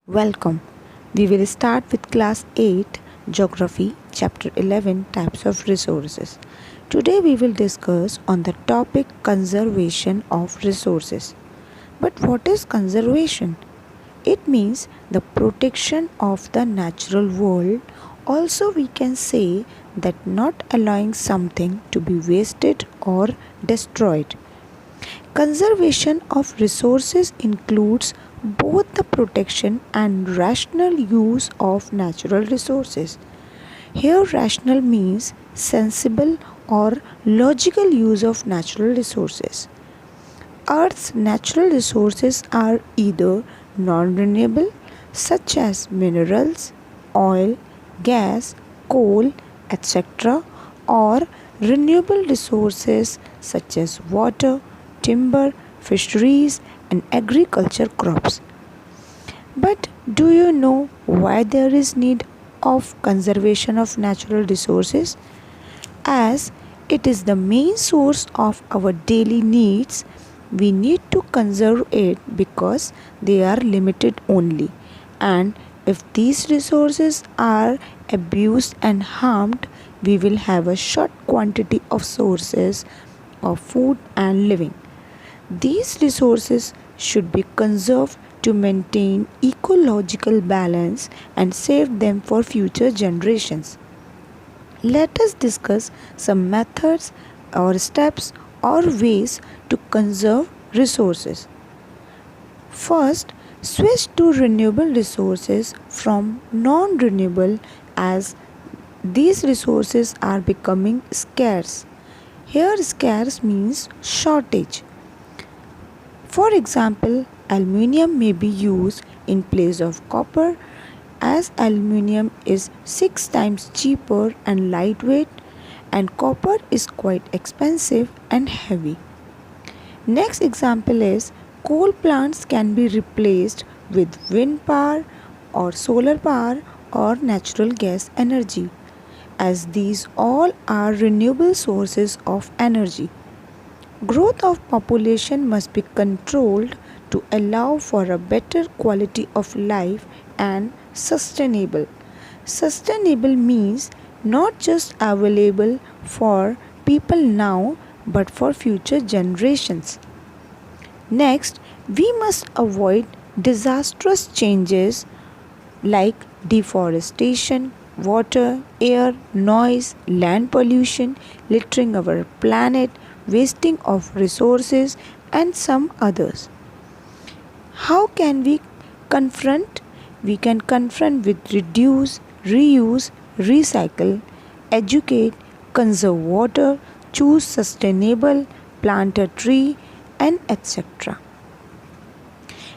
Welcome. We will start with Class 8 Geography, Chapter 11 Types of Resources. Today we will discuss on the topic conservation of resources. But what is conservation? It means the protection of the natural world. Also, we can say that not allowing something to be wasted or destroyed. Conservation of resources includes both the protection and rational use of natural resources. Here, rational means sensible or logical use of natural resources. Earth's natural resources are either non renewable, such as minerals, oil, gas, coal, etc., or renewable resources such as water, timber, fisheries, and agriculture crops. But do you know why there is need of conservation of natural resources? As it is the main source of our daily needs, we need to conserve it because they are limited only. And if these resources are abused and harmed, we will have a short quantity of sources of food and living. These resources should be conserved to maintain ecological balance and save them for future generations. Let us discuss some methods or steps or ways to conserve resources. First, switch to renewable resources from non renewable as these resources are becoming scarce. Here, scarce means shortage. For example, aluminium may be used in place of copper as aluminium is 6 times cheaper and lightweight, and copper is quite expensive and heavy. Next example is coal plants can be replaced with wind power or solar power or natural gas energy, as these all are renewable sources of energy. Growth of population must be controlled to allow for a better quality of life and sustainable. Sustainable means not just available for people now but for future generations. Next, we must avoid disastrous changes like deforestation, water, air, noise, land pollution, littering our planet, wasting of resources, and some others. How can we confront? We can confront with reduce, reuse, recycle, educate, conserve water, choose sustainable, plant a tree, and etc.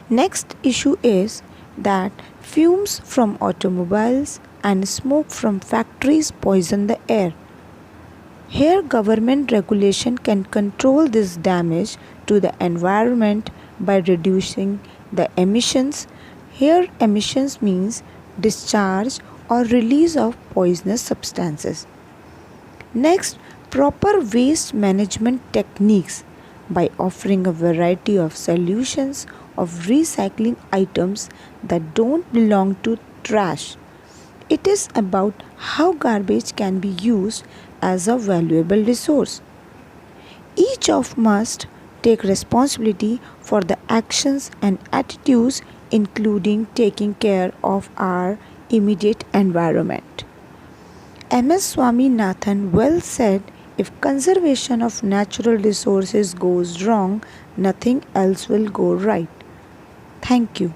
Next issue is that fumes from automobiles and smoke from factories poison the air. Here, government regulation can control this damage to the environment by reducing the emissions. Here, emissions means discharge or release of poisonous substances. Next, proper waste management techniques by offering a variety of solutions of recycling items that don't belong to trash. It is about how garbage can be used as a valuable resource. Each of must take responsibility for the actions and attitudes, including taking care of our immediate environment. M.S. Swaminathan well said, if conservation of natural resources goes wrong, nothing else will go right. Thank you.